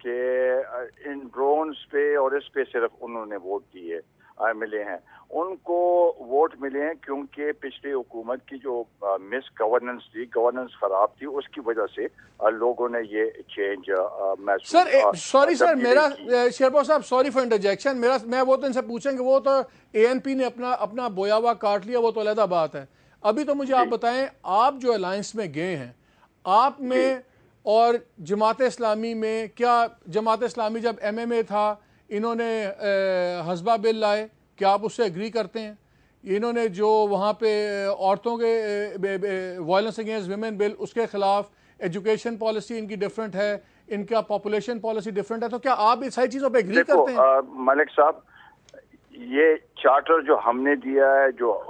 کہ ان ڈرونز پہ اور اس پہ صرف انہوں نے ووٹ دیے ملے ہیں. ان کو ووٹ ملے ہیں کیونکہ پچھلی حکومت کی جو مس گورننس تھی، گورننس خراب تھی، اس کی وجہ سے لوگوں نے یہ چینج محسوس. سر سوری سر، میرا شیرپور صاحب سوری فار انٹرجیکشن، میں وہ تو ان سے پوچھیں کہ وہ تو اے این پی نے اپنا بویا ہوا کاٹ لیا، وہ تو علیحدہ بات ہے. ابھی تو مجھے آپ بتائیں، آپ جو الائنس میں گئے ہیں، آپ میں اور جماعت اسلامی میں، کیا جماعت اسلامی جب ایم ایم اے تھا انہوں نے حزبہ بل لائے، کیا آپ اس سے اگری کرتے ہیں؟ انہوں نے جو وہاں پہ عورتوں کے وائلنس اگینسٹ ویمن بل، اس کے خلاف ایجوکیشن پالیسی ان کی ڈیفرنٹ ہے، ان کا پاپولیشن پالیسی ڈیفرنٹ ہے، تو کیا آپ اس ساری چیزوں پہ اگری کرتے ہیں؟ ملک صاحب، یہ چارٹر جو ہم نے دیا ہے، جو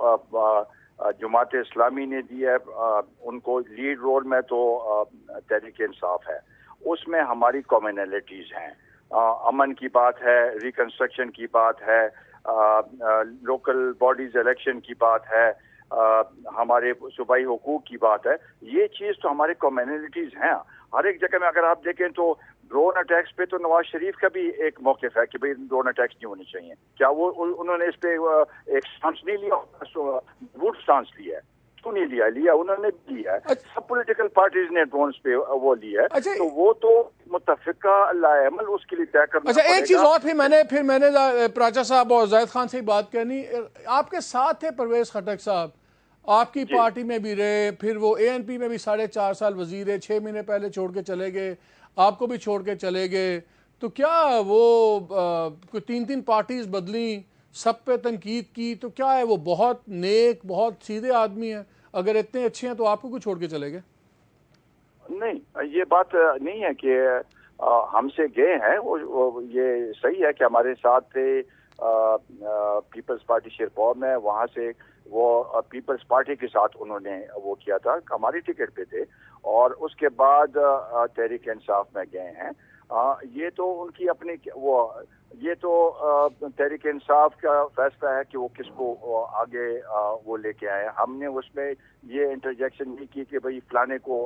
جماعت اسلامی نے دیا ہے، ان کو لیڈ رول میں تو تحریک انصاف ہے. اس میں ہماری کامنلٹیز ہیں، امن کی بات ہے، ریکنسٹرکشن کی بات ہے، لوکل باڈیز الیکشن کی بات ہے، ہمارے صوبائی حقوق کی بات ہے. یہ چیز تو ہمارے کمیونٹیز ہیں. ہر ایک جگہ میں اگر آپ دیکھیں تو ڈرون اٹیکس پہ تو نواز شریف کا بھی ایک موقف ہے کہ بھئی ڈرون اٹیکس نہیں ہونے چاہیے. کیا وہ انہوں نے اس پہ ایک سٹانس نہیں لیا؟ ووٹ سٹانس لیا ہے. کیوں نہیں لیا انہوں نے بھی لیا ہے. سب پولیٹیکل پارٹیز نے ڈرونز پہ وہ لیا ہے. تو وہ تو متفقہ لائے عمل اس کے لیے طے کرنا پڑے گا. ایک چیز اور پھر میں نے پراچا صاحب اور زاہد خان سے بات کرنی. آپ کے ساتھ تھے پرویز خٹک صاحب، آپ کی پارٹی میں بھی رہے، پھر وہ اے این پی میں بھی 4.5 سال وزیر ہے، 6 مہینے پہلے چھوڑ کے چلے گئے، آپ کو بھی چھوڑ کے چلے گئے. تو کیا وہ 3 پارٹیز بدلیں، سب پہ تنقید کی، تو کیا ہے وہ بہت نیک، بہت سیدھے آدمی ہیں؟ اگر اتنے اچھے ہیں تو آپ کو کیوں چھوڑ کے چلے گئے؟ نہیں، یہ بات نہیں ہے کہ ہم سے گئے ہیں. یہ صحیح ہے کہ ہمارے ساتھ تھے پیپلز پارٹی شیرپور میں، وہاں سے وہ پیپلز پارٹی کے ساتھ انہوں نے وہ کیا تھا، ہماری ٹکٹ پہ تھے، اور اس کے بعد تحریک انصاف میں گئے ہیں. یہ تو ان کی اپنی یہ تو تحریک انصاف کا فیصلہ ہے کہ وہ کس کو آگے وہ لے کے آئے. ہم نے اس میں یہ انٹرجیکشن نہیں کی کہ بھئی فلانے کو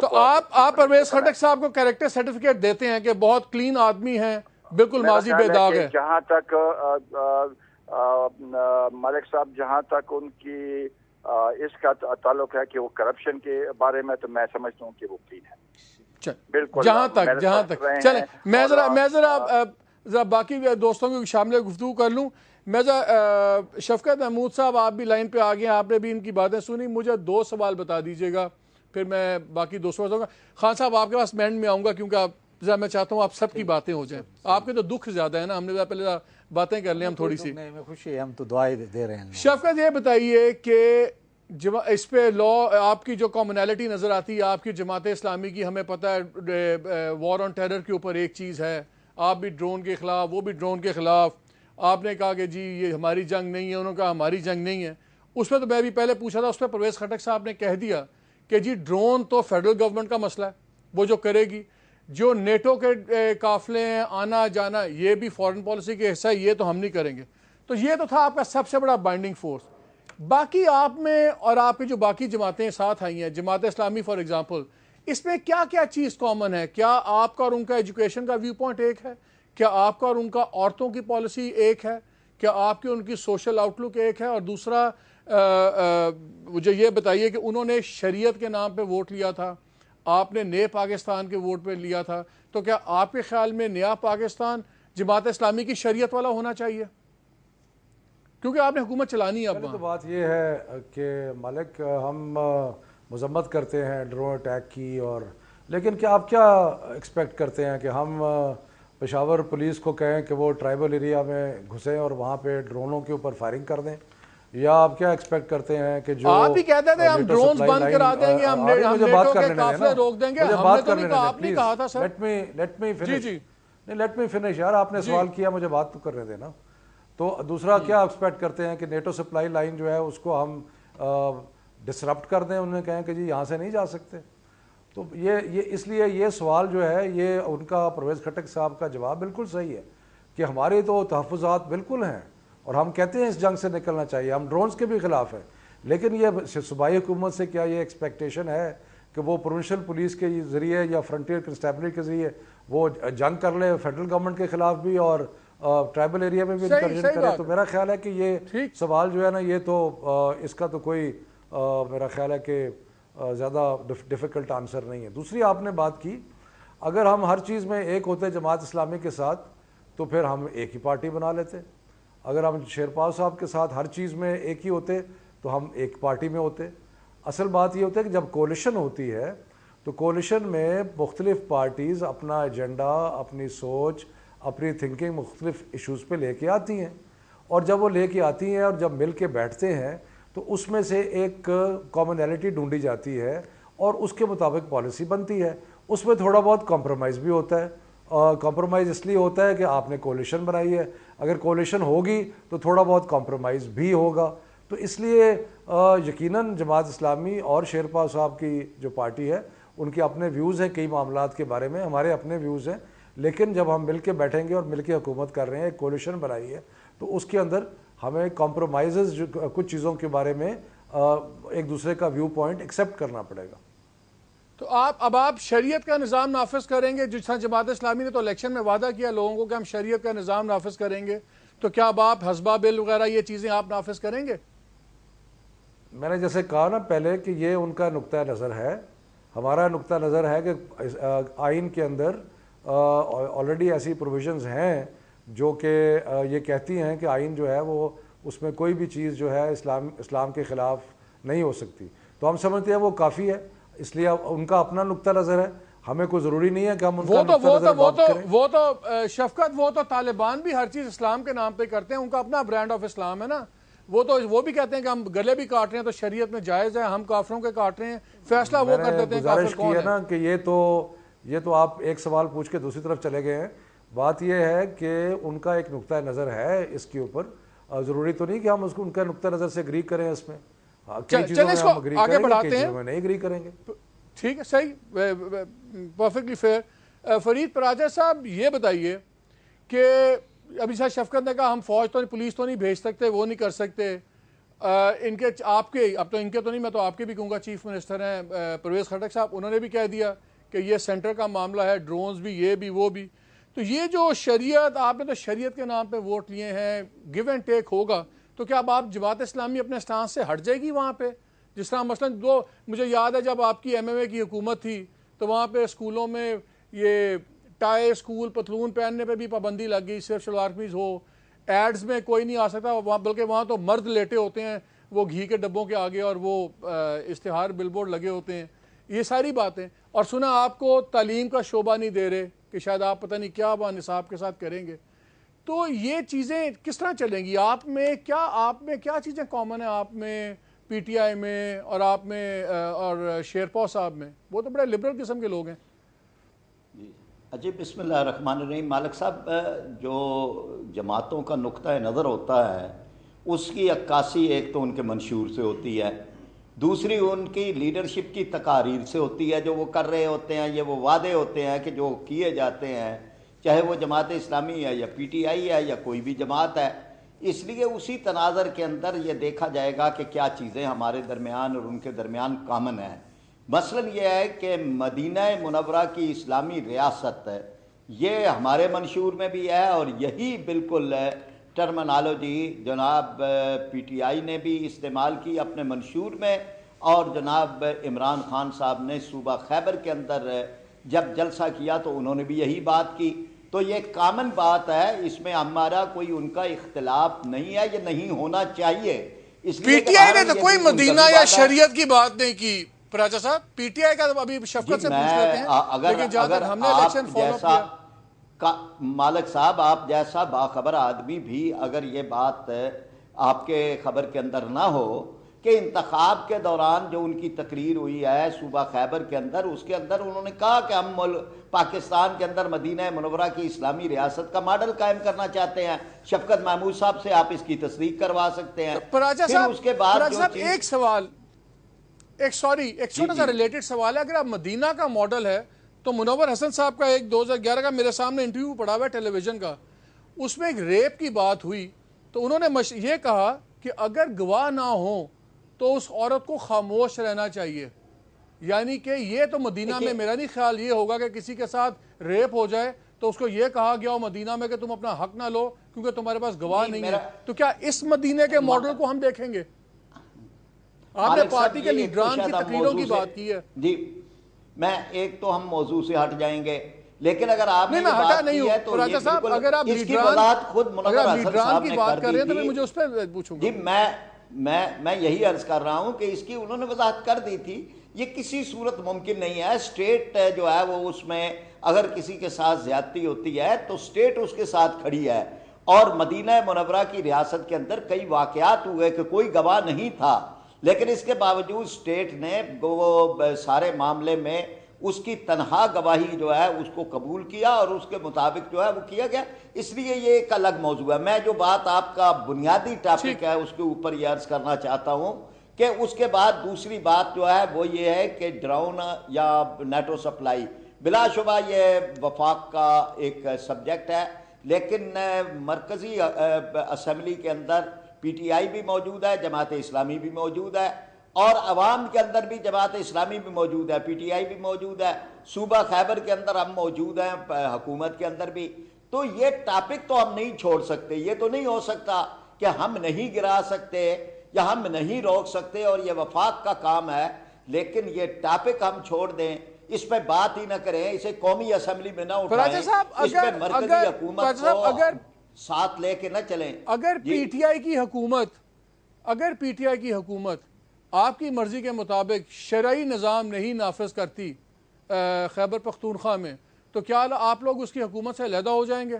تو آپ پرویز خٹک صاحب کو کریکٹر سرٹیفکیٹ دیتے ہیں کہ بہت کلین آدمی ہیں، بالکل ماضی بے داغ ہے؟ جہاں تک ملک صاحب، جہاں تک ان کی اس کا تعلق ہے کہ وہ کرپشن کے بارے میں، تو میں سمجھتا ہوں کہ وہ کلین ہے. بالکل، جہاں تک چلیں، میں ذرا باقی دوستوں کی شامل گفتگو کر لوں. میں شفقت محمود صاحب، آپ بھی لائن پہ آ گئے ہیں، آپ نے بھی ان کی باتیں سنی. مجھے 2 سوال بتا دیجیے گا، پھر میں باقی دوستوں کو بتاؤں گا. خان صاحب، آپ کے پاس مینڈ میں آؤں گا، کیونکہ میں چاہتا ہوں آپ سب کی باتیں ہو جائیں. آپ کے تو دکھ زیادہ ہے نا، ہم نے پہلے باتیں کر لیں ہم تھوڑی سی. خوشی ہے، ہم تو دعائیں دے رہے ہیں. شفقت، یہ بتائیے کہ اس پہ آپ کی جو کامنالٹی نظر آتی ہے آپ کی جماعت اسلامی کی، ہمیں پتہ ہے وار آن ٹیرر کے اوپر ایک چیز ہے، آپ بھی ڈرون کے خلاف، وہ بھی ڈرون کے خلاف. آپ نے کہا کہ جی یہ ہماری جنگ نہیں ہے، انہوں نے کہا ہماری جنگ نہیں ہے. اس میں تو میں بھی پہلے پوچھا تھا، اس پہ پرویز خٹک صاحب نے کہہ دیا کہ جی ڈرون تو فیڈرل گورنمنٹ کا مسئلہ ہے، وہ جو کرے گی. جو نیٹو کے قافلے ہیں آنا جانا، یہ بھی فارن پالیسی کے حصہ ہے، یہ تو ہم نہیں کریں گے. تو یہ تو تھا آپ کا سب سے بڑا بائنڈنگ فورس. باقی آپ میں اور آپ کی جو باقی جماعتیں ساتھ آئی ہیں، جماعت اسلامی فار ایگزامپل، اس میں کیا کیا چیز کامن ہے؟ کیا آپ کا اور ان کا ایجوکیشن کا ویو پوائنٹ ایک ہے؟ کیا آپ کا اور ان کا عورتوں کی پالیسی ایک ہے؟ کیا آپ کی ان کی سوشل آؤٹ لک ایک ہے؟ اور دوسرا مجھے یہ بتائیے کہ انہوں نے شریعت کے نام پہ ووٹ لیا تھا، آپ نے نئے پاکستان کے ووٹ پہ لیا تھا، تو کیا آپ کے خیال میں نیا پاکستان جماعت اسلامی کی شریعت والا ہونا چاہیے؟ کیونکہ آپ نے حکومت چلانی ہے. اب تو بات یہ ہے کہ ملک، ہم مذمت کرتے ہیں ڈرون اٹیک کی، اور لیکن کیا آپ کیا ایکسپیکٹ کرتے ہیں کہ ہم پشاور پولیس کو کہیں کہ وہ ٹرائبل ایریا میں گھسیں اور وہاں پہ ڈرونوں کے اوپر فائرنگ کر دیں؟ یا آپ کیا ایکسپیکٹ کرتے ہیں کہ جو آپ ہی کہتے تھے ہم ڈرونز بند کرا دیں گے، ہم نیٹو کے قافلے روک دیں گے؟ ہم نے تو نہیں کہا، آپ نے کہا تھا سر. لیٹ می فنش یار، آپ نے سوال کیا، مجھے بات تو کرنے دینا. تو دوسرا کیا ایکسپیکٹ کرتے ہیں کہ نیٹو سپلائی لائن جو ہے اس کو ہم ڈسرپٹ کر دیں، انہیں کہیں کہ جی یہاں سے نہیں جا سکتے؟ تو یہ اس لیے یہ سوال جو ہے، یہ ان کا پرویز خٹک صاحب کا جواب بالکل صحیح ہے کہ ہمارے تو تحفظات بالکل ہیں، اور ہم کہتے ہیں اس جنگ سے نکلنا چاہیے، ہم ڈرونز کے بھی خلاف ہیں. لیکن یہ صوبائی حکومت سے کیا یہ ایکسپیکٹیشن ہے کہ وہ پروونشل پولیس کے ذریعے یا فرنٹیئر کنسٹیبلری کے ذریعے وہ جنگ کر لے فیڈرل گورنمنٹ کے خلاف بھی اور ٹرائبل ایریا میں بھی انکرجن کرے. تو میرا خیال ہے کہ یہ سوال جو ہے نا یہ تو اس کا تو کوئی میرا خیال ہے کہ زیادہ ڈیفیکلٹ آنسر نہیں ہے. دوسری آپ نے بات کی اگر ہم ہر چیز میں ایک ہوتے جماعت اسلامی کے ساتھ تو پھر ہم ایک ہی پارٹی بنا لیتے. اگر ہم شیرپال صاحب کے ساتھ ہر چیز میں ایک ہی ہوتے تو ہم ایک پارٹی میں ہوتے. اصل بات یہ ہوتا ہے کہ جب کولیشن ہوتی ہے تو کولیشن میں مختلف پارٹیز اپنا ایجنڈا اپنی سوچ اپنی تھنکنگ مختلف ایشوز پہ لے کے آتی ہیں, اور جب وہ لے کے آتی ہیں اور جب مل کے بیٹھتے ہیں تو اس میں سے ایک کامنالٹی ڈھونڈی جاتی ہے اور اس کے مطابق پالیسی بنتی ہے. اس میں تھوڑا بہت کمپرومائز بھی ہوتا ہے. کمپرومائز اس لیے ہوتا ہے کہ آپ نے کولیشن بنائی ہے, اگر کولیشن ہوگی تو تھوڑا بہت کمپرومائز بھی ہوگا. تو اس لیے یقیناً جماعت اسلامی اور شیرپال صاحب کی جو پارٹی ہے ان کے اپنے ویوز ہیں کئی معاملات کے بارے میں, ہمارے اپنے ویوز ہیں, لیکن جب ہم مل کے بیٹھیں گے اور مل کے حکومت کر رہے ہیں ایک کولیشن بنائی ہے تو اس کے اندر ہمیں کمپرومائزز کچھ چیزوں کے بارے میں ایک دوسرے کا ویو پوائنٹ ایکسیپٹ کرنا پڑے گا. تو آپ شریعت کا نظام نافذ کریں گے؟ جس طرح جماعت اسلامی نے تو الیکشن میں وعدہ کیا لوگوں کو کہ ہم شریعت کا نظام نافذ کریں گے, تو کیا اب آپ حزبہ بل وغیرہ یہ چیزیں آپ نافذ کریں گے؟ میں نے جیسے کہا نا پہلے کہ یہ ان کا نقطہ نظر ہے. ہمارا نقطہ نظر ہے کہ آئین کے اندر آلریڈی ایسی پروویژنز ہیں جو کہ یہ کہتی ہیں کہ آئین جو ہے وہ اس میں کوئی بھی چیز جو ہے اسلام کے خلاف نہیں ہو سکتی. تو ہم سمجھتے ہیں وہ کافی ہے, اس لیے ان کا اپنا نقطہ نظر ہے, ہمیں کوئی ضروری نہیں ہے کہ ہم ان کا نقطہ نظر اڈاپٹ کریں. وہ تو شفقت وہ تو طالبان بھی ہر چیز اسلام کے نام پہ کرتے ہیں, ان کا اپنا برانڈ آف اسلام ہے نا. وہ بھی کہتے ہیں کہ ہم گلے بھی کاٹ رہے ہیں تو شریعت میں جائز ہے, ہم کافروں کے کاٹ رہے ہیں, فیصلہ وہ کر دیتے ہیں کافر کون ہے. نا کہ یہ تو آپ ایک سوال پوچھ کے دوسری طرف چلے گئے ہیں. بات یہ ہے کہ ان کا ایک نقطہ نظر ہے اس کے اوپر, ضروری تو نہیں کہ ہم ان کا نقطہ نظر سے اگری کریں. اس میں کئی چیزوں میں ہم اگری کریں گے, کئی چیزوں میں نہیں اگری کریں گے. ٹھیک ہے, صحیح, پرفیکٹلی فیئر. فرید پراجا صاحب یہ بتائیے کہ ابھی شاید شفقت نے کہا ہم فوج تو نہیں پولیس تو نہیں بھیج سکتے, وہ نہیں کر سکتے. ان کے آپ کے اب تو ان کے تو نہیں, میں تو آپ کے بھی کہوں گا, چیف منسٹر ہیں پرویز خٹک صاحب, انہوں نے بھی کہہ دیا کہ یہ سینٹر کا معاملہ ہے, ڈرونز بھی, یہ بھی, وہ بھی. تو یہ جو شریعت, آپ نے تو شریعت کے نام پہ ووٹ لیے ہیں, گیو اینڈ ٹیک ہوگا, تو کیا اب آپ جماعت اسلامی اپنے سٹانس سے ہٹ جائے گی وہاں پہ؟ جس طرح مثلا مجھے یاد ہے جب آپ کی ایم ایم اے کی حکومت تھی تو وہاں پہ اسکولوں میں یہ ٹائی اسکول پتلون پہننے پہ بھی پابندی لگ گئی, صرف شلوار قمیض ہو. ایڈز میں کوئی نہیں آ سکتا وہاں, بلکہ وہاں تو مرد لیٹے ہوتے ہیں وہ گھی کے ڈبوں کے آگے اور وہ اشتہار بل بورڈ لگے ہوتے ہیں. یہ ساری باتیں, اور سنا آپ کو تعلیم کا شعبہ نہیں دے رہے کہ شاید آپ پتہ نہیں کیا نصاب کے ساتھ کریں گے. تو یہ چیزیں کس طرح چلیں گی؟ آپ میں کیا چیزیں کامن ہیں آپ میں, پی ٹی آئی میں اور آپ میں اور شیرپا صاحب میں؟ وہ تو بڑے لبرل قسم کے لوگ ہیں. جی بسم اللہ الرحمن الرحیم. مالک صاحب, جو جماعتوں کا نقطہ نظر ہوتا ہے اس کی عکاسی ایک تو ان کے منشور سے ہوتی ہے, دوسری ان کی لیڈرشپ کی تقاریر سے ہوتی ہے جو وہ کر رہے ہوتے ہیں. یہ وہ وعدے ہوتے ہیں کہ جو کیے جاتے ہیں, چاہے وہ جماعت اسلامی ہے یا پی ٹی آئی ہے یا کوئی بھی جماعت ہے. اس لیے اسی تناظر کے اندر یہ دیکھا جائے گا کہ کیا چیزیں ہمارے درمیان اور ان کے درمیان کامن ہیں. مثلا یہ ہے کہ مدینہ منورہ کی اسلامی ریاست ہے, یہ ہمارے منشور میں بھی ہے, اور یہی بالکل ٹرمنالوجی جناب پی ٹی آئی نے بھی استعمال کی اپنے منشور میں, اور جناب عمران خان صاحب نے صوبہ خیبر کے اندر جب جلسہ کیا تو انہوں نے بھی یہی بات کی. تو یہ کامن بات ہے, اس میں ہمارا کوئی ان کا اختلاف نہیں ہے, یہ نہیں ہونا چاہیے. اس پی ٹی آئی نے تو کوئی مدینہ یا شریعت کی بات نہیں کی پراجا صاحب. پی ٹی آئی کا ابھی شفقت سے پوچھ لیتے ہیں, لیکن جہاں تک ہم نے الیکشن فالو کیا. مالک صاحب, آپ جیسا باخبر آدمی بھی اگر یہ بات آپ کے خبر کے اندر نہ ہو کہ انتخاب کے دوران جو ان کی تقریر ہوئی ہے صوبہ خیبر کے اندر, اس کے اندر انہوں نے کہا کہ ہم پاکستان کے اندر مدینہ منورہ کی اسلامی ریاست کا ماڈل قائم کرنا چاہتے ہیں. شفقت محمود صاحب سے آپ اس کی تصدیق کروا سکتے ہیں. پراجا صاحب, اس کے بعد ایک سوال, ایک چھوٹا سا ریلیٹڈ سوال ہے. اگر آپ مدینہ کا ماڈل ہے تو منور حسن صاحب کا ایک 2011 کا میرے سامنے انٹرویو پڑا ہوا ہے ٹیلی ویژن کا, اس میں ایک ریپ کی بات ہوئی تو انہوں نے یہ کہا کہ اگر گواہ نہ ہوں تو اس عورت کو خاموش رہنا چاہیے. یعنی کہ یہ تو مدینہ میں میرا نہیں خیال یہ ہوگا کہ کسی کے ساتھ ریپ ہو جائے تو اس کو یہ کہا گیا ہو مدینہ میں کہ تم اپنا حق نہ لو کیونکہ تمہارے پاس گواہ نہیں ہے. تو کیا اس مدینے کے ماڈل کو ہم دیکھیں گے؟ آپ نے پارٹی کے لیڈران کی تقریروں کی بات کی ہے. جی میں ایک تو ہم موضوع سے ہٹ جائیں گے، لیکن اگر آپ نے ہٹا نہیں ہوں تو صاحب اگر آپ لیڈران کی بات کر رہے ہیں تو میں مجھے اس پہ پوچھوں گا. جی میں یہی عرض کر رہا ہوں کہ اس کی انہوں نے وضاحت کر دی تھی. یہ کسی صورت ممکن نہیں ہے. اسٹیٹ جو ہے وہ اس میں اگر کسی کے ساتھ زیادتی ہوتی ہے تو اسٹیٹ اس کے ساتھ کھڑی ہے. اور مدینہ منورہ کی ریاست کے اندر کئی واقعات ہوئے کہ کوئی گواہ نہیں تھا، لیکن اس کے باوجود اسٹیٹ نے وہ سارے معاملے میں اس کی تنہا گواہی جو ہے اس کو قبول کیا اور اس کے مطابق جو ہے وہ کیا گیا. اس لیے یہ ایک الگ موضوع ہے. میں جو بات آپ کا بنیادی ٹاپک ہے اس کے اوپر یہ عرض کرنا چاہتا ہوں کہ اس کے بعد دوسری بات جو ہے وہ یہ ہے کہ ڈرون یا نیٹو سپلائی بلا شبہ یہ وفاق کا ایک سبجیکٹ ہے، لیکن مرکزی اسمبلی کے اندر پی ٹی آئی بھی موجود ہے، جماعت اسلامی بھی موجود ہے، اور عوام کے اندر بھی جماعت اسلامی بھی موجود ہے، پی ٹی آئی بھی موجود ہے، صوبہ خیبر کے اندر ہم موجود ہیں، حکومت کے اندر بھی. تو یہ ٹاپک تو ہم نہیں چھوڑ سکتے. یہ تو نہیں ہو سکتا کہ ہم نہیں گرا سکتے یا ہم نہیں روک سکتے اور یہ وفاق کا کام ہے، لیکن یہ ٹاپک ہم چھوڑ دیں، اس پہ بات ہی نہ کریں، اسے قومی اسمبلی میں نہ اٹھائیں، اس پہ مرکزی حکومت کو ساتھ لے کے نہ چلیں. اگر پی ٹی آئی کی حکومت آپ کی مرضی کے مطابق شرعی نظام نہیں نافذ کرتی خیبر پختونخوا میں تو کیا آپ لوگ اس کی حکومت سے علیحدہ ہو جائیں گے؟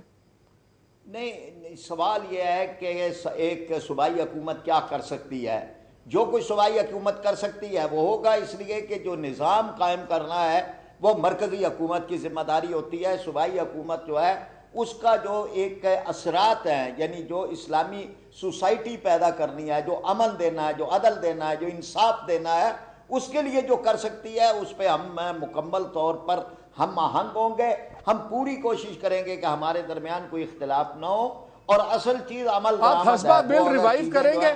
نہیں، سوال یہ ہے کہ ایک صوبائی حکومت کیا کر سکتی ہے. جو کوئی صوبائی حکومت کر سکتی ہے وہ ہوگا، اس لیے کہ جو نظام قائم کرنا ہے وہ مرکزی حکومت کی ذمہ داری ہوتی ہے. صوبائی حکومت جو ہے اس کا جو ایک اثرات ہیں، یعنی جو اسلامی سوسائٹی پیدا کرنی ہے، جو امن دینا ہے، جو عدل دینا ہے، جو انصاف دینا ہے، اس کے لیے جو کر سکتی ہے اس پہ ہم مکمل طور پر ہم آہنگ ہوں گے. ہم پوری کوشش کریں گے کہ ہمارے درمیان کوئی اختلاف نہ ہو، اور اصل چیز عمل آپ حسبہ بل ریوائیو کریں گے؟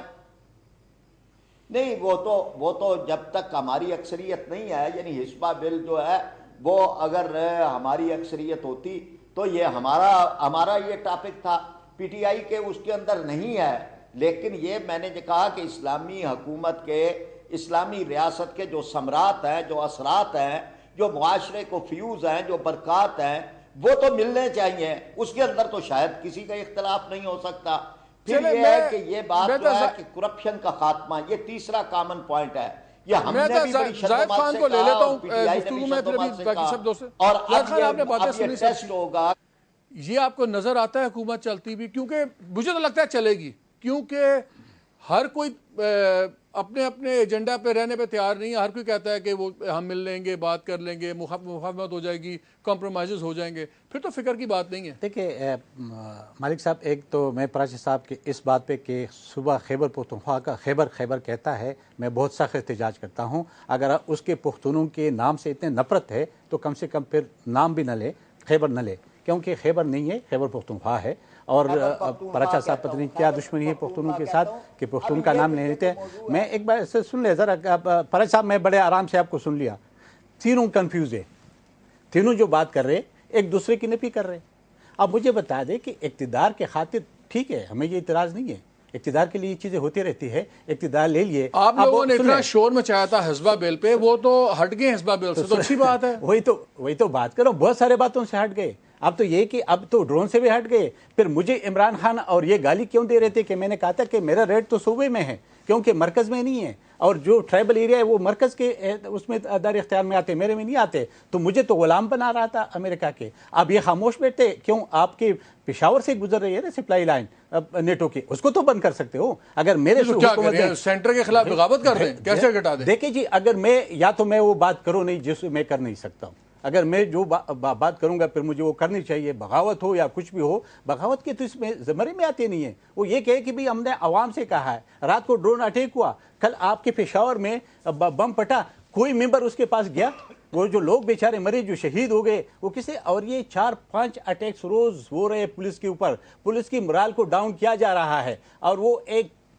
نہیں، وہ تو جب تک ہماری اکثریت نہیں ہے، یعنی حسبہ بل جو ہے وہ اگر ہماری اکثریت ہوتی تو یہ ہمارا یہ ٹاپک تھا. پی ٹی آئی کے اس کے اندر نہیں ہے، لیکن یہ میں نے جو کہا کہ اسلامی حکومت کے، اسلامی ریاست کے جو ثمرات ہیں، جو اثرات ہیں، جو معاشرے کو فیوز ہیں، جو برکات ہیں، وہ تو ملنے چاہیے. اس کے اندر تو شاید کسی کا اختلاف نہیں ہو سکتا. پھر یہ ہے کہ یہ بات جو ہے کہ کرپشن کا خاتمہ، یہ تیسرا کامن پوائنٹ ہے. یہ ہم نے بھی بڑی شدت سے کہا اور پی ٹی آئی نے بھی شدت سے کہا، اور اب یہ ٹیسٹ ہوگا. یہ آپ کو نظر آتا ہے حکومت چلتی بھی؟ کیونکہ مجھے تو لگتا ہے چلے گی، کیونکہ ہر کوئی اپنے اپنے ایجنڈا پہ رہنے پہ تیار نہیں ہے. ہر کوئی کہتا ہے کہ وہ ہم مل لیں گے، بات کر لیں گے، مفاہمت ہو جائے گی، کمپرومائزز ہو جائیں گے. پھر تو فکر کی بات نہیں ہے. دیکھیں مالک صاحب، ایک تو میں پراچی صاحب کے اس بات پہ کہ صبح خیبر پختونخوا کا خیبر کہتا ہے، میں بہت سخت احتجاج کرتا ہوں. اگر اس کے پختونوں کے نام سے اتنے نفرت ہے تو کم سے کم پھر نام بھی نہ لے، خیبر نہ لے، کیونکہ خیبر نہیں ہے، خیبر پختونخوا ہے. اور پراچا صاحب پتہ نہیں کیا دشمنی ہے پختونوں کے ساتھ کہ پختون کا نام نہیں لیتے. میں ایک بار سے سن لے ذرا پراچا صاحب، میں بڑے آرام سے آپ کو سن لیا. تینوں کنفیوز ہے، تینوں جو بات کر رہے ایک دوسرے کی نفی کر رہے. اب مجھے بتا دیں کہ اقتدار کے خاطر ٹھیک ہے، ہمیں یہ اعتراض نہیں ہے، اقتدار کے لیے یہ چیزیں ہوتی رہتی ہے، اقتدار لے لیے. آپ لوگوں نے اتنا شور مچایا تھا حزبہ بل پہ، وہ تو ہٹ گئے حزبہ بل سے، تو اچھی بات ہے. وہی تو بات کرو، بہت سارے باتوں سے ہٹ گئے. اب تو یہ کہ اب تو ڈرون سے بھی ہٹ گئے. پھر مجھے عمران خان اور یہ گالی کیوں دے رہے تھے کہ میں نے کہا تھا کہ میرا ریٹ تو صوبے میں ہے کیونکہ مرکز میں نہیں ہے، اور جو ٹرائبل ایریا ہے وہ مرکز کے اس میں دار اختیار میں آتے، میرے میں نہیں آتے. تو مجھے تو غلام بنا رہا تھا امریکہ کے. اب یہ خاموش بیٹھے کیوں؟ آپ کے پشاور سے گزر رہی ہے نا سپلائی لائن نیٹو کی، اس کو تو بند کر سکتے ہو. اگر میرے سینٹر کے خلاف بغاوت کر دیں، کیسے گٹا دیں؟ دیکھیں جی، اگر میں یا تو میں وہ بات کروں نہیں جس میں کر نہیں سکتا ہوں. اگر میں جو بات کروں گا پھر مجھے وہ کرنی چاہیے، بغاوت ہو یا کچھ بھی ہو. بغاوت کے تو اس میں زمرے میں آتے نہیں ہے. وہ یہ کہے کہ بھی ہم نے عوام سے کہا ہے. رات کو ڈرون اٹیک ہوا، کل آپ کے پشاور میں بم پھٹا، کوئی ممبر اس کے پاس گیا؟ وہ جو لوگ بیچارے مرے، جو شہید ہو گئے، وہ کسے؟ اور یہ 4-5 اٹیکس روز ہو رہے پولیس کے اوپر. پولیس کی مرال کو ڈاؤن کیا جا رہا ہے، اور وہ ایک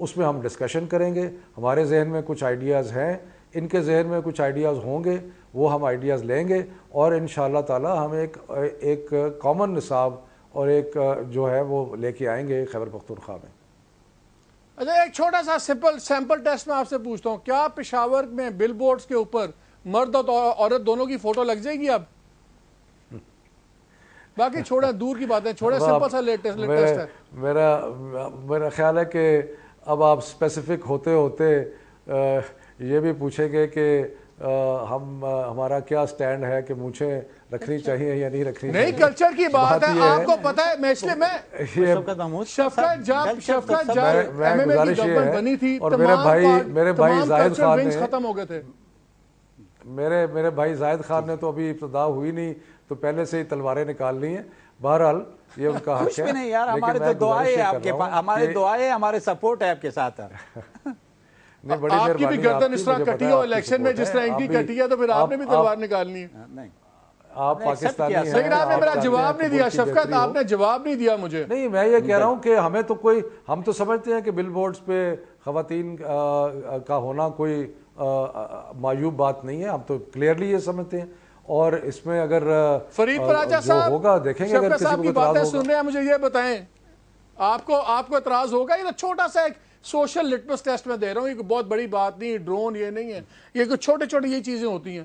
اس میں ہم ڈسکشن کریں گے. ہمارے ذہن میں کچھ آئیڈیاز ہیں, ان کے ذہن میں کچھ آئیڈیاز ہوں گے, وہ ہم آئیڈیاز لیں گے اور انشاءاللہ تعالی ہم ایک کامن نصاب اور ایک جو ہے وہ لے کے آئیں گے خیبر پختونخوا میں. اچھا ایک چھوٹا سا سیمپل ٹیسٹ میں آپ سے پوچھتا ہوں, کیا پشاور میں بل بورڈز کے اوپر مرد اور عورت دونوں کی فوٹو لگ جائے گی اب؟ باقی چھوڑیں, دور کی باتیں چھوڑیں, سمپل سا لیٹسٹ ہے. میرا خیال ہے کہ اب آپ اسپیسیفک ہوتے ہوتے یہ بھی پوچھیں گے کہ ہمارا کیا سٹینڈ ہے کہ مونچھیں رکھنی چاہیے یا نہیں رکھنی چاہیے. نہیں, کلچر کی بات ہے, آپ کو پتہ ہے. میں اس لیے شفقت جب ایم ایم اے کی گورنمنٹ بنی تھی اور میرے بھائی زاہد خان نے ختم ہو گئے تھے. میرے بھائی زاہد خان نے تو ابھی ابتدا ہوئی نہیں تو پہلے سے ہی تلواریں نکال لی ہیں. بہرحال یہ ان کا حق ہے. کچھ بھی نہیں یار, ہمارے تو دعائیں آپ کے پاس, ہمارے دعائیں, ہمارے سپورٹ ہے آپ کے ساتھ. آپ کی بھی گردن اس طرح کٹی ہو الیکشن میں جس طرح ان کی کٹی ہے, تو پھر آپ نے بھی تلوار نکالنی ہے. نہیں, آپ پاکستانی ہیں, لیکن آپ نے میرا جواب نہیں دیا. شفقت, آپ نے جواب نہیں دیا مجھے. نہیں, میں یہ کہہ رہا ہوں کہ ہمیں تو ہم تو سمجھتے ہیں کہ بل بورڈز پہ خواتین کا ہونا کوئی معیوب بات نہیں ہے. ہم تو کلیئرلی یہ سمجھتے ہیں. اور اس میں اگر فرید پراچا جو صاحب ہوگا دیکھیں گے, اگر شفقت کسی صاحب کو کی اعتراض باتیں ہوگا. سن رہے ہیں, مجھے یہ بتائیں, آپ کو اعتراض ہوگا؟ یہ چھوٹا سا ایک سوشل لٹمس ٹیسٹ میں دے رہا ہوں, یہ بہت بڑی بات نہیں, ڈرون یہ نہیں ہے, یہ کچھ چھوٹے چھوٹے یہ چیزیں ہوتی ہیں.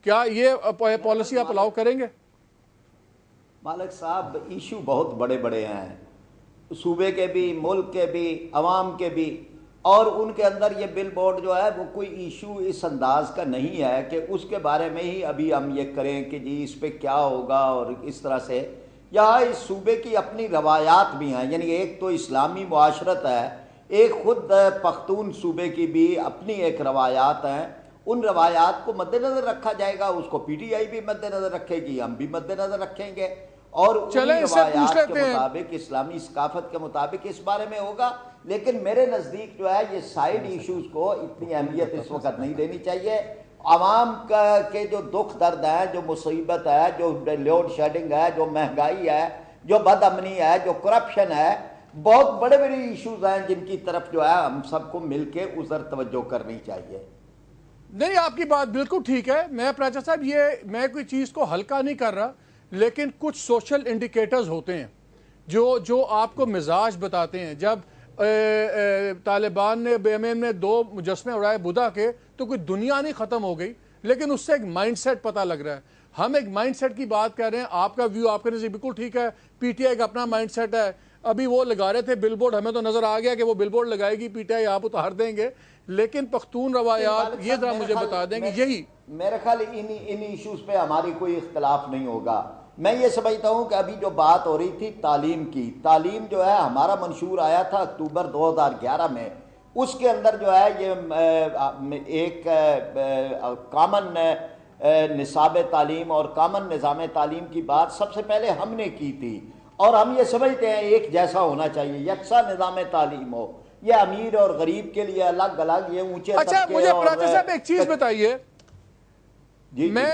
کیا یہ پالیسی آپ الاؤ کریں گے؟ مالک صاحب, ایشو بہت بڑے بڑے ہیں, صوبے کے بھی, ملک کے بھی, عوام کے بھی, اور ان کے اندر یہ بل بورڈ جو ہے وہ کوئی ایشو اس انداز کا نہیں ہے کہ اس کے بارے میں ہی ابھی ہم یہ کریں کہ جی اس پہ کیا ہوگا. اور اس طرح سے یہاں اس صوبے کی اپنی روایات بھی ہیں, یعنی ایک تو اسلامی معاشرت ہے, ایک خود پختون صوبے کی بھی اپنی ایک روایات ہیں. ان روایات کو مد نظر رکھا جائے گا, اس کو پی ٹی آئی بھی مد نظر رکھے گی, ہم بھی مد نظر رکھیں گے, اور چلیں ان اس سے پوچھ روایات کے لیتے ہیں. مطابق, اسلامی ثقافت کے مطابق اس بارے میں ہوگا. لیکن میرے نزدیک جو ہے یہ سائیڈ ایشوز کو اتنی اہمیت اس وقت نہیں دینی چاہیے. عوام کے جو دکھ درد ہے, جو مصیبت ہے, جو لوڈ شیڈنگ ہے, جو مہنگائی ہے, جو بد امنی ہے, جو کرپشن ہے, بہت بڑے بڑے ایشوز ہیں جن کی طرف جو ہے ہم سب کو مل کے ادھر توجہ کرنی چاہیے. نہیں, آپ کی بات بالکل ٹھیک ہے. میں پراچا صاحب میں کوئی چیز کو ہلکا نہیں کر رہا, لیکن کچھ سوشل انڈیکیٹرز ہوتے ہیں جو آپ کو مزاج بتاتے ہیں. جب طالبان نے بیمین میں 2 مجسمے اڑائے بدھا کے, تو کوئی دنیا نہیں ختم ہو گئی, لیکن اس سے ایک مائنڈ سیٹ پتہ لگ رہا ہے. ہم ایک مائنڈ سیٹ کی بات کر رہے ہیں. آپ کا ویو, آپ کا نظر بالکل ٹھیک ہے, پی ٹی آئی کا اپنا مائنڈ سیٹ ہے. ابھی وہ لگا رہے تھے بل بورڈ, ہمیں تو نظر آ گیا کہ وہ بل بورڈ لگائے گی پی ٹی آئی, آپ اتار دیں گے. لیکن پختون روایات یہ ذرا مجھے بتا دیں کہ یہی میرے خیال ان ایشوز پہ ہماری کوئی اختلاف نہیں ہوگا. میں یہ سمجھتا ہوں کہ ابھی جو بات ہو رہی تھی تعلیم کی, تعلیم جو ہے ہمارا منشور آیا تھا اکتوبر 2011 میں, اس کے اندر جو ہے یہ ایک کامن نصاب تعلیم اور کامن نظام تعلیم کی بات سب سے پہلے ہم نے کی تھی. اور ہم یہ سمجھتے ہیں ایک جیسا ہونا چاہیے, یکساں نظام تعلیم ہو. یہ امیر اور غریب کے لیے الگ الگ, یہ اونچے اچھا طبقے. مجھے پراچا صاحب ایک چیز بتائیے, جی میں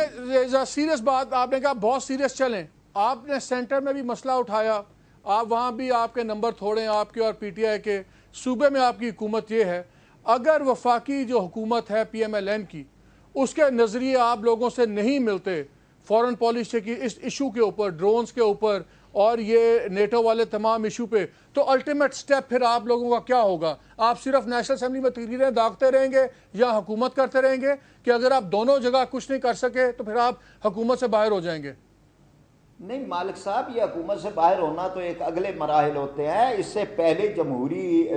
سیریس بات, آپ نے کہا بہت سیریس چلیں, آپ نے سینٹر میں بھی مسئلہ اٹھایا, آپ وہاں بھی آپ کے نمبر تھوڑے ہیں آپ کے اور پی ٹی آئی کے. صوبے میں آپ کی حکومت یہ ہے, اگر وفاقی جو حکومت ہے پی ایم ایل این کی, اس کے نظریے آپ لوگوں سے نہیں ملتے فورن پالیسی کی اس ایشو کے اوپر, ڈرونز کے اوپر اور یہ نیٹو والے تمام ایشو پہ, تو الٹیمیٹ سٹیپ پھر آپ لوگوں کا کیا ہوگا؟ آپ صرف نیشنل اسمبلی میں تقریریں داغتے رہیں گے یا حکومت کرتے رہیں گے کہ اگر آپ دونوں جگہ کچھ نہیں کر سکے تو پھر آپ حکومت سے باہر ہو جائیں گے؟ نہیں مالک صاحب, یہ حکومت سے باہر ہونا تو ایک اگلے مراحل ہوتے ہیں. اس سے پہلے جمہوری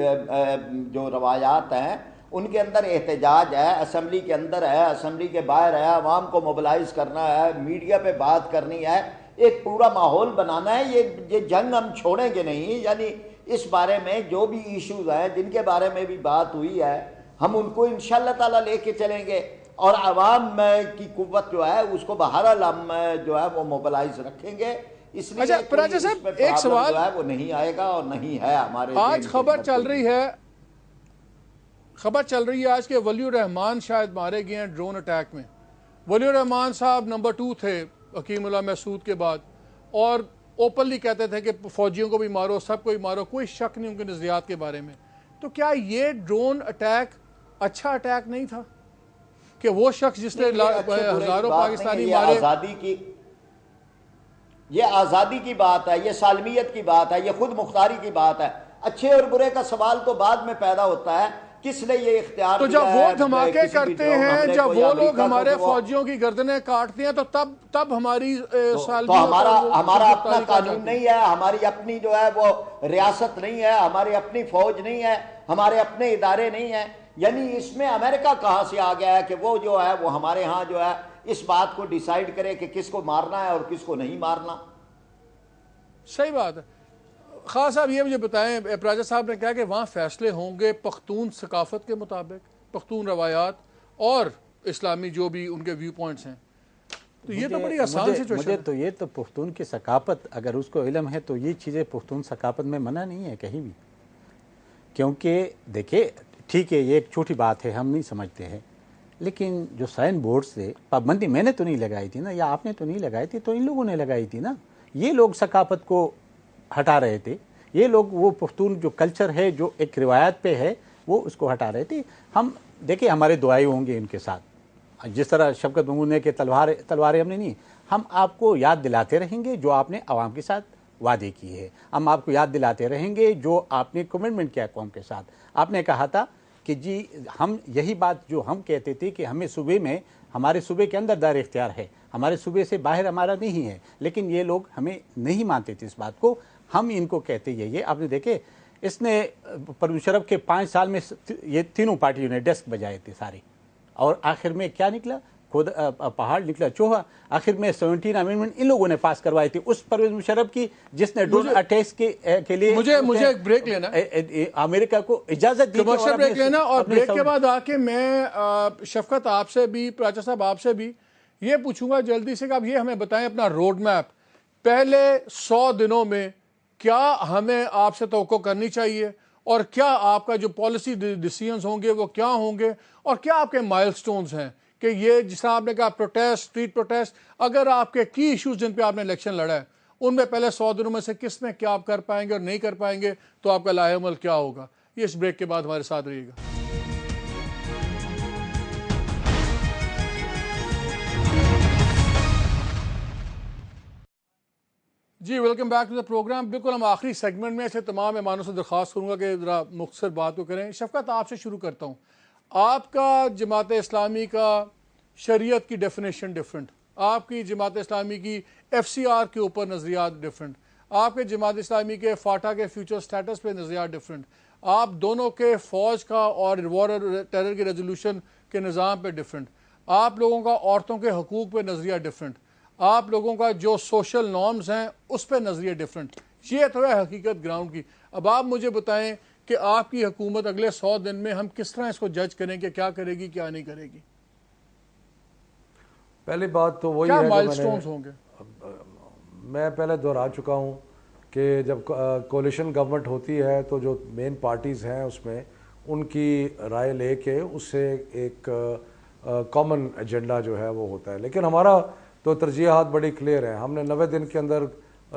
جو روایات ہیں ان کے اندر احتجاج ہے, اسمبلی کے اندر ہے, اسمبلی کے باہر ہے, عوام کو موبلائز کرنا ہے, میڈیا پہ بات کرنی ہے, ایک پورا ماحول بنانا ہے. یہ جنگ ہم چھوڑیں گے نہیں. یعنی اس بارے میں جو بھی ایشوز ہیں جن کے بارے میں بھی بات ہوئی ہے, ہم ان کو انشاءاللہ تعالیٰ لے کے چلیں گے, اور عوام کی قوت جو ہے اس کو بہرحال ہم جو ہے وہ موبلائز رکھیں گے. اس لیے پراچا صاحب ایک سوال جو ہے وہ نہیں آئے گا اور نہیں ہے ہمارے. آج خبر چل رہی ہے آج کہ ولی الرحمان شاید مارے گئے ہیں ڈرون اٹیک میں. ولی الرحمان صاحب نمبر 2 تھے حکیم اللہ محسود کے بعد, اور اوپنلی کہتے تھے کہ فوجیوں کو بھی مارو, سب کو بھی مارو, کوئی شک نہیں ان کے نظریات کے بارے میں. تو کیا یہ ڈرون اٹیک اچھا اٹیک نہیں تھا کہ وہ شخص جس نے ہزاروں پاکستانی مارے؟ یہ آزادی کی بات ہے، یہ سالمیت کی بات ہے، یہ خود مختاری کی بات ہے. اچھے اور برے کا سوال تو بعد میں پیدا ہوتا ہے، کس نے یہ اختیار تو جب وہ دھماکے کرتے ہیں، جب وہ لوگ ہمارے فوجیوں کی گردنیں کاٹتے ہیں، تو تب ہماری تو ہمارا اپنا قانون نہیں ہے، ہماری اپنی جو ہے وہ ریاست نہیں ہے، ہماری اپنی فوج نہیں ہے، ہمارے اپنے ادارے نہیں ہیں. یعنی اس میں امریکہ کہاں سے آ گیا ہے کہ وہ جو ہے وہ ہمارے ہاں جو ہے اس بات کو ڈیسائیڈ کرے کہ کس کو مارنا ہے اور کس کو نہیں مارنا. صحیح بات ہے. خان صاحب یہ مجھے بتائیں، پراجا صاحب نے کہا کہ وہاں فیصلے ہوں گے پختون ثقافت کے مطابق، پختون روایات اور اسلامی جو بھی ان کے ویو پوائنٹس ہیں. تو یہ تو بڑی آسان سچویشن ہے. مجھے تو یہ تو پختون کی ثقافت اگر اس کو علم ہے تو یہ چیزیں پختون ثقافت میں منع نہیں ہے کہیں بھی. کیونکہ دیکھیں ٹھیک ہے یہ ایک چھوٹی بات ہے، ہم نہیں سمجھتے ہیں، لیکن جو سائن بورڈ سے پابندی میں نے تو نہیں لگائی تھی نا، یا آپ نے تو نہیں لگائی تھی، تو ان لوگوں نے لگائی تھی نا. یہ لوگ ثقافت کو ہٹا رہے تھے، یہ لوگ وہ پختون جو کلچر ہے جو ایک روایت پہ ہے وہ اس کو ہٹا رہے تھے. ہم دیکھیں ہمارے دعائیں ہوں گے ان کے ساتھ، جس طرح شفقت محمود نے کہ تلواریں ہم نے نہیں، ہم آپ کو یاد دلاتے رہیں گے جو آپ نے عوام کے ساتھ وعدے کیے ہیں. ہم آپ کو یاد دلاتے رہیں گے جو آپ نے کمٹمنٹ کیا قوم کے ساتھ. آپ نے کہا تھا کہ جی ہم یہی بات جو ہم کہتے تھے کہ ہمیں صوبے میں، ہمارے صوبے کے اندر دائر اختیار ہے، ہمارے صوبے سے باہر ہمارا نہیں ہے، لیکن یہ لوگ ہمیں نہیں مانتے تھے اس بات کو. ہم ان کو کہتے یہ آپ نے دیکھے اس نے پرویز مشرف کے 5 سال میں یہ تینوں پارٹیوں نے ڈیسک بجائے تھے سارے، اور آخر میں کیا نکلا؟ خود پہاڑ نکلا چوہا. آخر میں 17 امینڈمنٹ ان لوگوں نے پاس کروائی تھی اس پرویز مشرف کی جس نے ڈرون اٹیکس کے لیے مجھے ایک بریک لینا، امریکہ کو اجازت دی، کمرشل بریک لینا، اور بریک کے بعد آ کے میں شفقت آپ سے بھی، پراچا صاحب آپ سے بھی یہ پوچھوں گا جلدی سے کہ آپ یہ ہمیں بتائیں اپنا روڈ میپ پہلے 100 دنوں میں کیا ہمیں آپ سے توقع کرنی چاہیے، اور کیا آپ کا جو پالیسی ڈیسیژنز ہوں گے وہ کیا ہوں گے، اور کیا آپ کے مائل سٹونز ہیں کہ یہ جس طرح آپ نے کہا پروٹیسٹ، اسٹریٹ پروٹیسٹ، اگر آپ کے کی ایشوز جن پہ آپ نے الیکشن لڑا ہے ان میں پہلے 100 دنوں میں سے کس میں کیا آپ کر پائیں گے اور نہیں کر پائیں گے، تو آپ کا لاہ عمل کیا ہوگا؟ یہ اس بریک کے بعد ہمارے ساتھ رہیے گا. جی welcome back to the programme. بالکل ہم آخری سیگمنٹ میں سے تمام مہمانوں سے درخواست کروں گا کہ ذرا مختصر بات کو کریں. شفقت آپ سے شروع کرتا ہوں. آپ کا جماعت اسلامی کا شریعت کی ڈیفینیشن ڈیفرنٹ، آپ کی جماعت اسلامی کی ایف سی آر کے اوپر نظریات ڈیفرنٹ، آپ کے جماعت اسلامی کے فاٹا کے فیوچر سٹیٹس پہ نظریات ڈیفرنٹ، آپ دونوں کے فوج کا اور وار ٹیرر کی ریزولوشن کے نظام پہ ڈیفرنٹ، آپ لوگوں کا عورتوں کے حقوق پہ نظریہ ڈیفرنٹ، آپ لوگوں کا جو سوشل نارمز ہیں اس پہ نظریہ ڈیفرنٹ. یہ تو ہے حقیقت گراؤنڈ کی. اب آپ مجھے بتائیں کہ آپ کی حکومت اگلے 100 دن میں ہم کس طرح اس کو جج کریں کہ کیا کرے گی کیا نہیں کرے گی؟ پہلی بات تو وہی کیا ہے مائل سٹونز ہوں گے؟ میں پہلے دہرا چکا ہوں کہ جب کولیشن گورنمنٹ ہوتی ہے تو جو مین پارٹیز ہیں اس میں ان کی رائے لے کے اس سے ایک کامن ایجنڈا جو ہے وہ ہوتا ہے. لیکن ہمارا تو ترجیحات بڑی کلیئر ہیں. ہم نے 90 دن کے اندر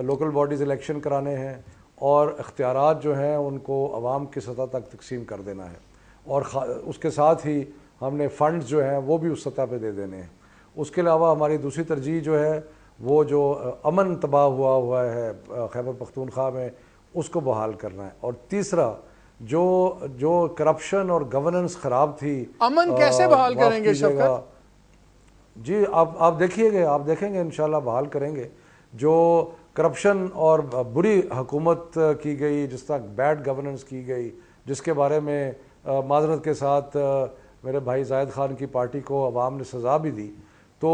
لوکل باڈیز الیکشن کرانے ہیں اور اختیارات جو ہیں ان کو عوام کی سطح تک تقسیم کر دینا ہے، اور اس کے ساتھ ہی ہم نے فنڈز جو ہیں وہ بھی اس سطح پہ دے دینے ہیں. اس کے علاوہ ہماری دوسری ترجیح جو ہے وہ جو امن تباہ ہوا ہے خیبر پختونخوا میں اس کو بحال کرنا ہے. اور تیسرا جو کرپشن اور گورننس خراب تھی، امن کیسے بحال کریں گے شفقت؟ جی آپ دیکھیے گے، آپ دیکھیں گے انشاءاللہ بحال کریں گے. جو کرپشن اور بری حکومت کی گئی، جس طرح بیڈ گورننس کی گئی، جس کے بارے میں معذرت کے ساتھ میرے بھائی زاہد خان کی پارٹی کو عوام نے سزا بھی دی، تو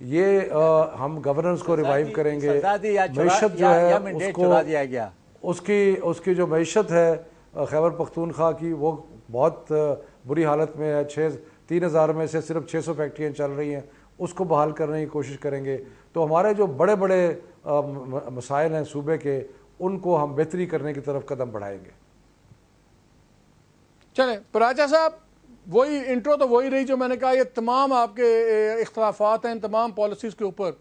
یہ ہم گورننس کو ریوائیو کریں گے. معیشت جو ہے اس کی جو معیشت ہے خیبر پختونخوا کی وہ بہت بری حالت میں ہے. 3,000 میں سے صرف 600 فیکٹریاں چل رہی ہیں، اس کو بحال کرنے کی کوشش کریں گے. تو ہمارے جو بڑے بڑے مسائل ہیں صوبے کے، ان کو ہم بہتری کرنے کی طرف قدم بڑھائیں گے. چلیں پراچا صاحب، وہی انٹرو تو وہی رہی جو میں نے کہا، یہ تمام آپ کے اختلافات ہیں ان تمام پالیسیز کے اوپر.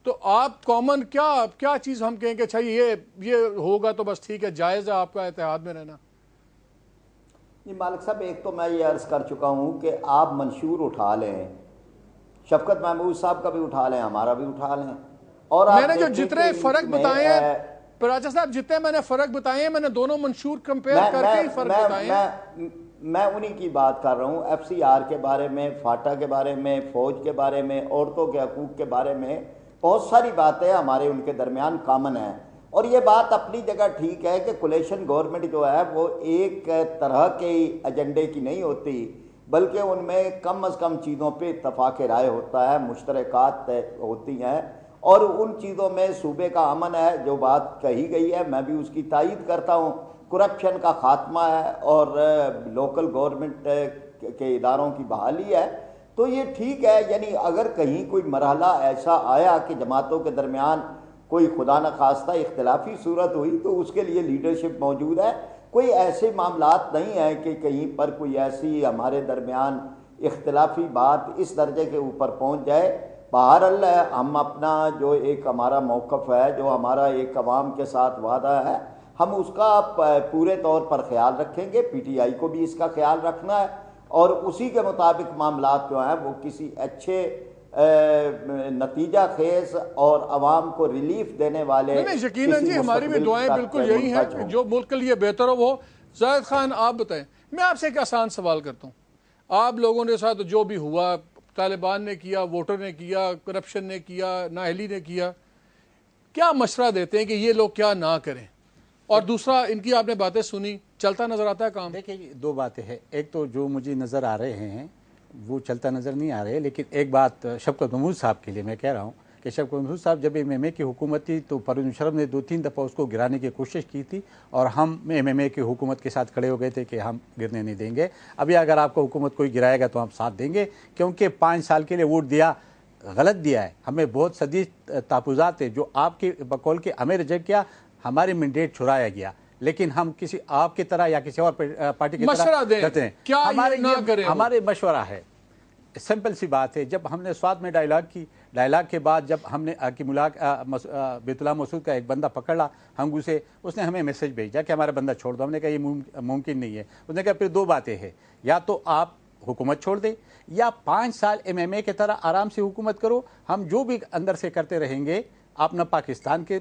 تو آپ کامن کیا چیز ہم کہیں کہ اچھا یہ ہوگا تو بس ٹھیک ہے، جائز ہے آپ کا اتحاد میں رہنا؟ جی مالک صاحب، ایک تو میں یہ عرض کر چکا ہوں کہ آپ منشور اٹھا لیں، شفقت محمود صاحب کا بھی اٹھا لیں، ہمارا بھی اٹھا لیں، اور میں نے جو جتنے فرق بتائے ہیں پراچا صاحب، جتنے میں نے فرق بتائے ہیں، میں نے دونوں منشور کمپیئر کر کے ہی فرق بتائے ہیں۔ میں انہی کی بات کر رہا ہوں، ایف سی آر کے بارے میں، فاٹا کے بارے میں، فوج کے بارے میں، عورتوں کے حقوق کے بارے میں بہت ساری باتیں ہمارے ان کے درمیان کامن ہیں، اور یہ بات اپنی جگہ ٹھیک ہے کہ کولیشن گورنمنٹ جو ہے وہ ایک طرح کے ایجنڈے کی نہیں ہوتی، بلکہ ان میں کم از کم چیزوں پہ اتفاق رائے ہوتا ہے، مشترکات ہوتی ہیں، اور ان چیزوں میں صوبے کا امن ہے، جو بات کہی گئی ہے میں بھی اس کی تائید کرتا ہوں، کرپشن کا خاتمہ ہے اور لوکل گورنمنٹ کے اداروں کی بحالی ہے، تو یہ ٹھیک ہے۔ یعنی اگر کہیں کوئی مرحلہ ایسا آیا کہ جماعتوں کے درمیان کوئی خدا نخواستہ اختلافی صورت ہوئی تو اس کے لیے لیڈرشپ موجود ہے، کوئی ایسے معاملات نہیں ہیں کہ کہیں پر کوئی ایسی ہمارے درمیان اختلافی بات اس درجے کے اوپر پہنچ جائے۔ بہرحال ہم اپنا جو ایک ہمارا موقف ہے، جو ہمارا ایک عوام کے ساتھ وعدہ ہے، ہم اس کا پورے طور پر خیال رکھیں گے، پی ٹی آئی کو بھی اس کا خیال رکھنا ہے، اور اسی کے مطابق معاملات جو ہیں وہ کسی اچھے نتیجہ خیز اور عوام کو ریلیف دینے والے، نہیں یقیناً جی، ہماری بھی دعائیں بالکل یہی ہیں کہ جو ملک کے لیے بہتر ہو وہ۔ زاہد خان آپ بتائیں، میں آپ سے ایک آسان سوال کرتا ہوں، آپ لوگوں کے ساتھ جو بھی ہوا، طالبان نے کیا، ووٹر نے کیا، کرپشن نے کیا، نااہلی نے کیا، کیا مشورہ دیتے ہیں کہ یہ لوگ کیا نہ کریں؟ اور دوسرا، ان کی آپ نے باتیں سنی، چلتا نظر آتا ہے کام؟ دیکھیں دو باتیں ہیں، ایک تو جو مجھے نظر آ رہے ہیں وہ چلتا نظر نہیں آ رہے، لیکن ایک بات شفقت محمود صاحب کے لیے میں کہہ رہا ہوں کہ شفقت محمود صاحب جب ایم ایم اے کی حکومت تھی تو پرویز مشرف نے 2-3 دفعہ اس کو گرانے کی کوشش کی تھی، اور ہم ایم ایم اے کی حکومت کے ساتھ کھڑے ہو گئے تھے کہ ہم گرنے نہیں دیں گے۔ ابھی اگر آپ کو حکومت کوئی گرائے گا تو ہم ساتھ دیں گے، کیونکہ 5 سال کے لیے ووٹ دیا غلط دیا ہے، ہمیں بہت شدید تحفظات ہیں جو آپ کے بقول کے ہمیں ریجیکٹ کیا، ہماری مینڈیٹ چھڑایا گیا، لیکن ہم کسی آپ کی طرح یا کسی اور پارٹی کی طرح کرتے ہیں۔ کیا ہمارے مشورہ ہے، سمپل سی بات ہے، جب ہم نے سوات میں ڈائلاگ کی، ڈائلاگ کے بعد جب ہم نے بیت اللہ مسعود کا ایک بندہ پکڑا ہنگو سے، اس نے ہمیں میسج بھیجا کہ ہمارا بندہ چھوڑ دو، ہم نے کہا یہ ممکن نہیں ہے۔ اس نے کہا پھر 2 باتیں ہیں، یا تو آپ حکومت چھوڑ دیں یا 5 سال ایم ایم اے کی طرح آرام سے حکومت کرو، ہم جو بھی اندر سے کرتے رہیں گے، آپ نہ پاکستان کے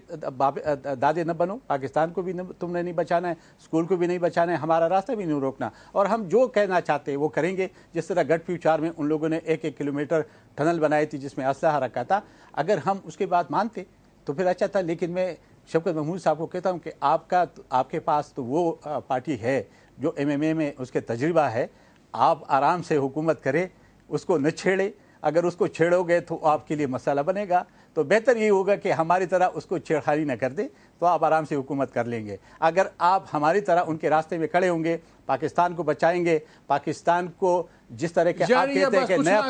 دادے نہ بنو، پاکستان کو بھی تم نے نہیں بچانا ہے، اسکول کو بھی نہیں بچانا ہے، ہمارا راستہ بھی نہیں روکنا، اور ہم جو کہنا چاہتے ہیں وہ کریں گے۔ جس طرح گڑھ پیوچار میں ان لوگوں نے 1-1 کلومیٹر ٹنل بنائی تھی جس میں اسلحہ رکھا تھا، اگر ہم اس کے بعد مانتے تو پھر اچھا تھا، لیکن میں شفقت محمود صاحب کو کہتا ہوں کہ آپ کے پاس تو وہ پارٹی ہے جو ایم ایم اے میں اس کے تجربہ ہے، آپ آرام سے حکومت کریں، اس کو نہ چھیڑے، اگر اس کو چھیڑو گے تو آپ کے لیے مسئلہ بنے گا، تو بہتر یہ ہوگا کہ ہماری طرح اس کو چھیڑخانی نہ کر دیں، تو آپ آرام سے حکومت کر لیں گے۔ اگر آپ ہماری طرح ان کے راستے میں کھڑے ہوں گے، پاکستان کو بچائیں گے، پاکستان کو جس طرح کہ آپ کہتے ہیں کہ نیا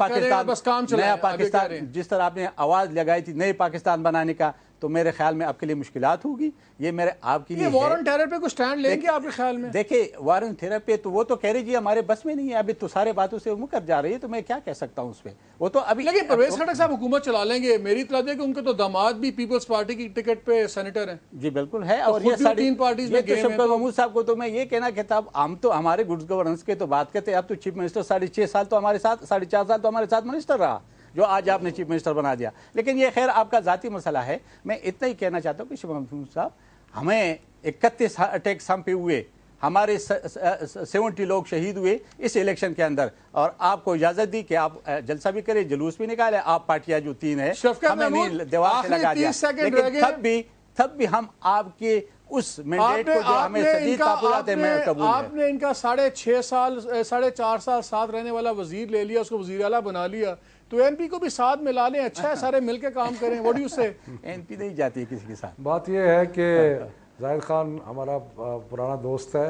پاکستان، جس طرح آپ نے آواز لگائی تھی نئے پاکستان بنانے کا، تو میرے خیال میں آپ کے لیے مشکلات ہوگی، یہ میرے آپ کے لیے ہے۔ وارن ٹیرر پہ کچھ سٹینڈ لیں گے آپ کے خیال میں؟ دیکھیں وارن ٹیرر پہ تو وہ تو کہہ رہی جی ہمارے بس میں نہیں ہے، ابھی تو سارے باتوں سے مکر جا رہی ہے، تو میں کیا کہہ سکتا ہوں اس پہ، وہ تو ابھی۔ لیکن پرویز خٹک صاحب حکومت چلا لیں گے، میری اطلاع ہے کہ ان کے تو داماد بھی پیپلز پارٹی کی ٹکٹ پہ سینیٹر ہیں۔ جی بالکل ہے، اور یہ 3 پارٹیز میں گئے ہیں۔ شفقت محمود صاحب کو تو میں یہ کہنا کہتا، ہم تو ہمارے گڈ گورننس کے تو بات کرتے ہیں، اب تو چیف منسٹر 6.5 سال تو ہمارے ساتھ، 4.5 سال تو ہمارے ساتھ منسٹر رہا، جو آج آپ نے چیف منسٹر بنا دیا، لیکن یہ خیر آپ کا ذاتی مسئلہ ہے۔ میں اتنا ہی کہنا چاہتا ہوں کہ شفقت محمود صاحب، ہمیں 31 اٹیکس ہم پہ ہوئے، ہمارے 70 لوگ شہید ہوئے اس الیکشن کے اندر، اور آپ کو اجازت دی کہ آپ جلسہ بھی کریں، جلوس بھی نکالیں، آپ پارٹیاں جو 3 ہیں ہمیں نہیں دیوار سے لگا دیا، لیکن تب بھی ہم آپ کے اس مینڈیٹ کو جو ہمیں شدید تحفظات ہیں میں قبول ہے۔ آپ نے ان کا 6.5 سال 4.5 سال ساتھ رہنے والا وزیر لے لیا، اس کو وزیر اعلیٰ بنا لیا، تو ایم پی کو بھی ساتھ ملا لیں، اچھا ہے، سارے مل کے کام کریں۔ واٹ ڈو یو سے؟ ایم پی نہیں جاتی ہے کسی کے ساتھ۔ بات یہ ہے کہ زاہد خان ہمارا پرانا دوست ہے،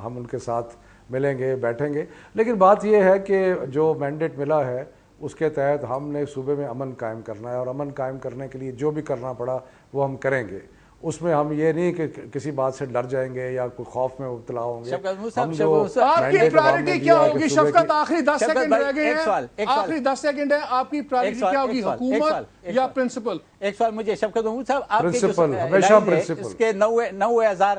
ہم ان کے ساتھ ملیں گے، بیٹھیں گے، لیکن بات یہ ہے کہ جو مینڈیٹ ملا ہے اس کے تحت ہم نے صوبے میں امن قائم کرنا ہے، اور امن قائم کرنے کے لیے جو بھی کرنا پڑا وہ ہم کریں گے۔ اس میں ہم یہ نہیں کہ کسی بات سے ڈر جائیں گے یا کوئی خوف میں مبتلا ہوں گے۔ آپ کی پرائرٹی کیا ہوگی شفقت؟ آخری 10 سیکنڈ رہ گئے ہیں، آخری 10 سیکنڈ ہے، آپ کی پرائرٹی کیا ہوگی، حکومت یا پرنسپل؟ ایک سوال مجھے شفقت محمود صاحب، آپ کے پرنسپل، ہمیشہ پرنسپل، اس کے 90,000